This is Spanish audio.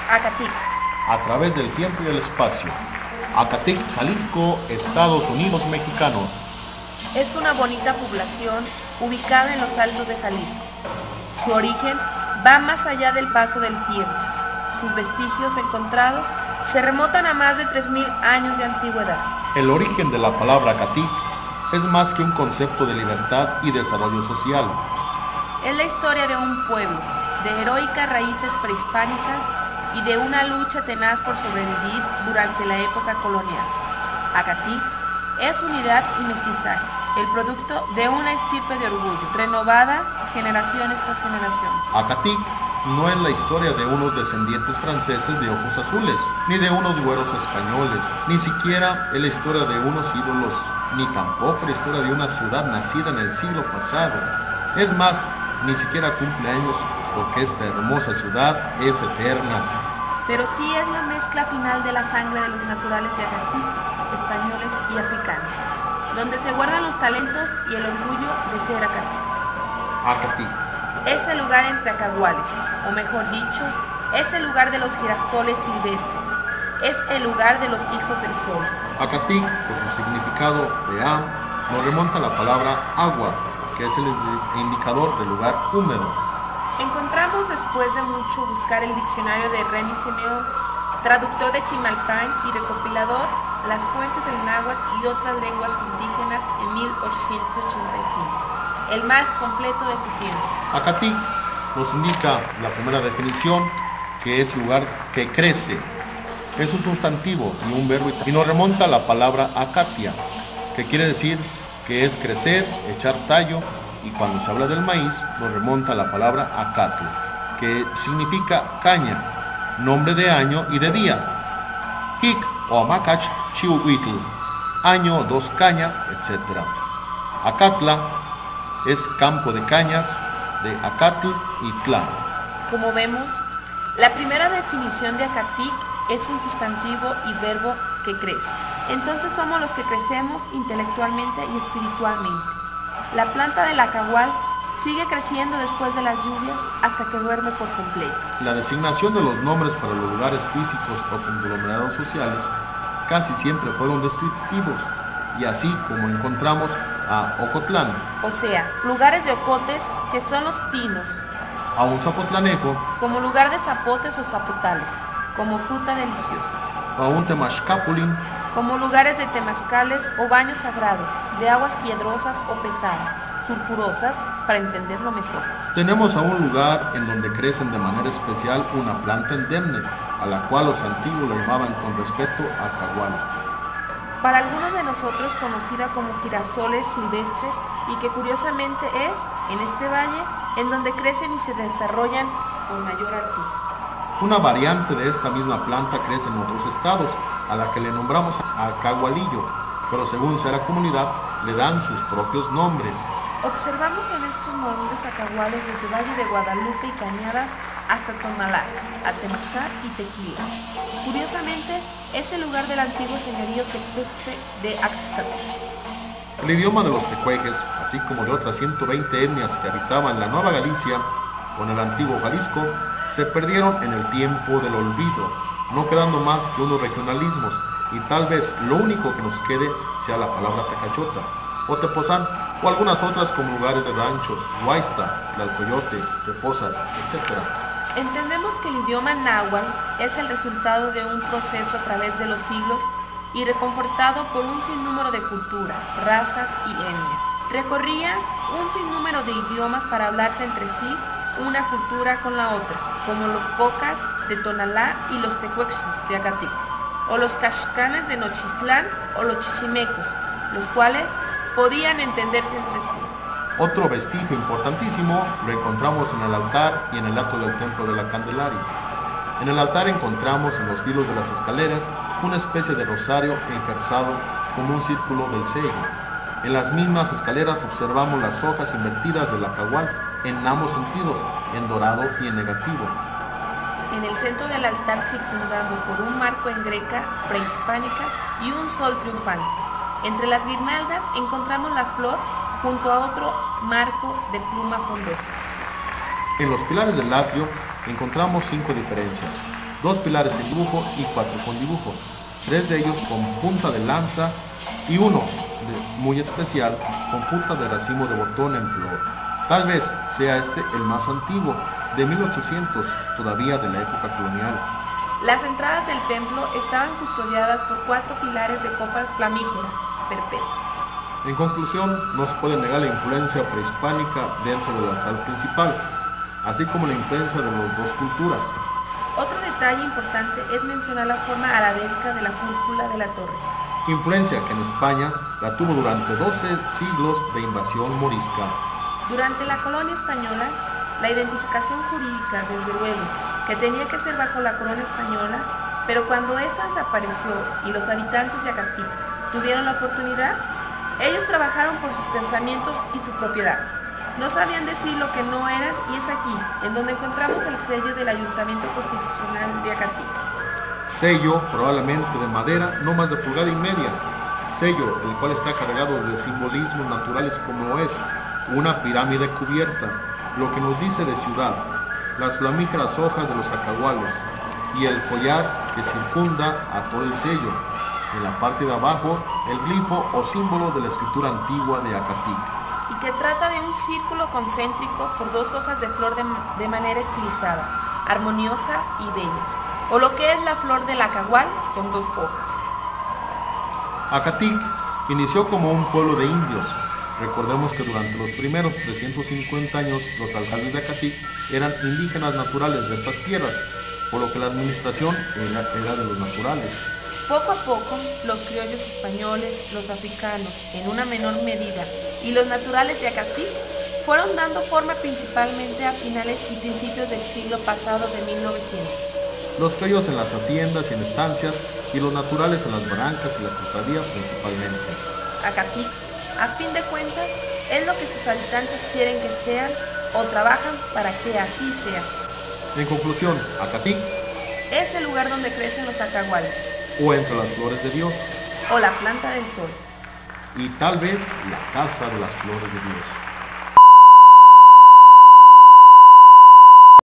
Acatic. A través del tiempo y el espacio. Acatic, Jalisco, Estados Unidos mexicanos. Es una bonita población ubicada en los altos de Jalisco. Su origen va más allá del paso del tiempo. Sus vestigios encontrados se remontan a más de 3000 años de antigüedad. El origen de la palabra Acatic es más que un concepto de libertad y desarrollo social. Es la historia de un pueblo, de heroicas raíces prehispánicas y de una lucha tenaz por sobrevivir durante la época colonial. Acatic es unidad y mestizaje, el producto de una estirpe de orgullo, renovada generaciones tras generación. Acatic no es la historia de unos descendientes franceses de ojos azules, ni de unos güeros españoles, ni siquiera es la historia de unos ídolos, ni tampoco la historia de una ciudad nacida en el siglo pasado. Es más, ni siquiera cumple años, porque esta hermosa ciudad es eterna. Pero sí es la mezcla final de la sangre de los naturales de Acatic, españoles y africanos, donde se guardan los talentos y el orgullo de ser Acatic. Acatic Es el lugar entre acaguales, o mejor dicho, es el lugar de los girasoles silvestres, es el lugar de los hijos del sol. Acatic, por su significado de A, nos remonta a la palabra agua, que es el indicador del lugar húmedo. Encontramos después de mucho buscar el diccionario de Remy Simeón, traductor de Chimalpán y recopilador Las fuentes del náhuatl y otras lenguas indígenas en 1885, el más completo de su tiempo. Acatic nos indica la primera definición, que es lugar que crece. Es un sustantivo y un verbo y nos remonta a la palabra acatia, que quiere decir que es crecer, echar tallo, y cuando se habla del maíz nos remonta a la palabra acatl, que significa caña, nombre de año y de día. Hic o amacach chihuitl, año, dos caña, etc. Acatla es campo de cañas, de acatl y tla. Como vemos, la primera definición de Acatic es un sustantivo y verbo que crece. Entonces somos los que crecemos intelectualmente y espiritualmente. La planta del acagual sigue creciendo después de las lluvias hasta que duerme por completo. La designación de los nombres para los lugares físicos o conglomerados sociales casi siempre fueron descriptivos, y así como encontramos a Ocotlán, O sea, lugares de ocotes que son los pinos, a un zapotlanejo, como lugar de zapotes o zapotales, como fruta deliciosa, a un temazcapulín, como lugares de temazcales o baños sagrados, de aguas piedrosas o pesadas, sulfurosas, para entenderlo mejor. tenemos a un lugar en donde crecen de manera especial una planta endemne, a la cual los antiguos la llamaban con respeto acagual. Para algunos de nosotros conocida como girasoles silvestres y que curiosamente es, en este valle, en donde crecen y se desarrollan con mayor altura. Una variante de esta misma planta crece en otros estados, a la que le nombramos acagualillo, pero según sea la comunidad, le dan sus propios nombres. Observamos en estos monumentos acaguales desde Valle de Guadalupe y Cañadas hasta Tonalá, Atemazá y Tequila. Curiosamente, es el lugar del antiguo señorío tecuiche de Axcatl. El idioma de los tecuejes, así como de otras 120 etnias que habitaban la Nueva Galicia o en el antiguo Jalisco, se perdieron en el tiempo del olvido, no quedando más que unos regionalismos, y tal vez lo único que nos quede sea la palabra tecachota, o tepozán, o algunas otras como lugares de ranchos, huaysta, tlalcoyote, tepozas, etc. Entendemos que el idioma náhuatl es el resultado de un proceso a través de los siglos y reconfortado por un sinnúmero de culturas, razas y etnias. Recorría un sinnúmero de idiomas para hablarse entre sí, una cultura con la otra, como los cocas de Tonalá y los tecuexes de Acatic, o los caxcanes de Nochistlán o los chichimecos, los cuales podían entenderse entre sí. Otro vestigio importantísimo lo encontramos en el altar y en el atrio del templo de la Candelaria. En el altar encontramos en los filos de las escaleras una especie de rosario enjerzado como un círculo del sello. En las mismas escaleras observamos las hojas invertidas del acagual en ambos sentidos, en dorado y en negativo. En el centro del altar, circundado por un marco en greca prehispánica y un sol triunfante. Entre las guirnaldas encontramos la flor junto a otro marco de pluma frondosa. En los pilares del atrio encontramos 5 diferencias. 2 pilares sin dibujo y 4 con dibujo, 3 de ellos con punta de lanza y uno muy especial con punta de racimo de botón en flor. Tal vez sea este el más antiguo, de 1800, todavía de la época colonial. Las entradas del templo estaban custodiadas por 4 pilares de copa flamígera perpetua. En conclusión, no se puede negar la influencia prehispánica dentro del altar principal, así como la influencia de las dos culturas. Otro detalle importante es mencionar la forma arabesca de la cúpula de la torre. Influencia que en España la tuvo durante 12 siglos de invasión morisca. Durante la colonia española, la identificación jurídica, desde luego, que tenía que ser bajo la corona española, pero cuando ésta desapareció y los habitantes de Acatic tuvieron la oportunidad, ellos trabajaron por sus pensamientos y su propiedad. No sabían decir lo que no eran, y es aquí en donde encontramos el sello del Ayuntamiento Constitucional de Acatic. Sello probablemente de madera, no más de 1,5 pulgadas, sello el cual está cargado de simbolismos naturales como es una pirámide cubierta, lo que nos dice de ciudad, las flamígeras hojas de los zacahuales y el collar que circunda a todo el sello. En la parte de abajo, el glifo o símbolo de la escritura antigua de Acatic. Y que trata de un círculo concéntrico por 2 hojas de flor de manera estilizada, armoniosa y bella, o lo que es la flor del acahual con 2 hojas. Acatic inició como un pueblo de indios. Recordemos que durante los primeros 350 años los alcaldes de Acatic eran indígenas naturales de estas tierras, por lo que la administración era de los naturales. Poco a poco, los criollos españoles, los africanos, en una menor medida, y los naturales de Acatic fueron dando forma principalmente a finales y principios del siglo pasado de 1900. Los criollos en las haciendas y en estancias, y los naturales en las barrancas y la cofradía principalmente. Acatic, a fin de cuentas, es lo que sus habitantes quieren que sean o trabajan para que así sea. En conclusión, Acatic es el lugar donde crecen los acahuales, o entre las flores de Dios, o la planta del sol, y tal vez la casa de las flores de Dios.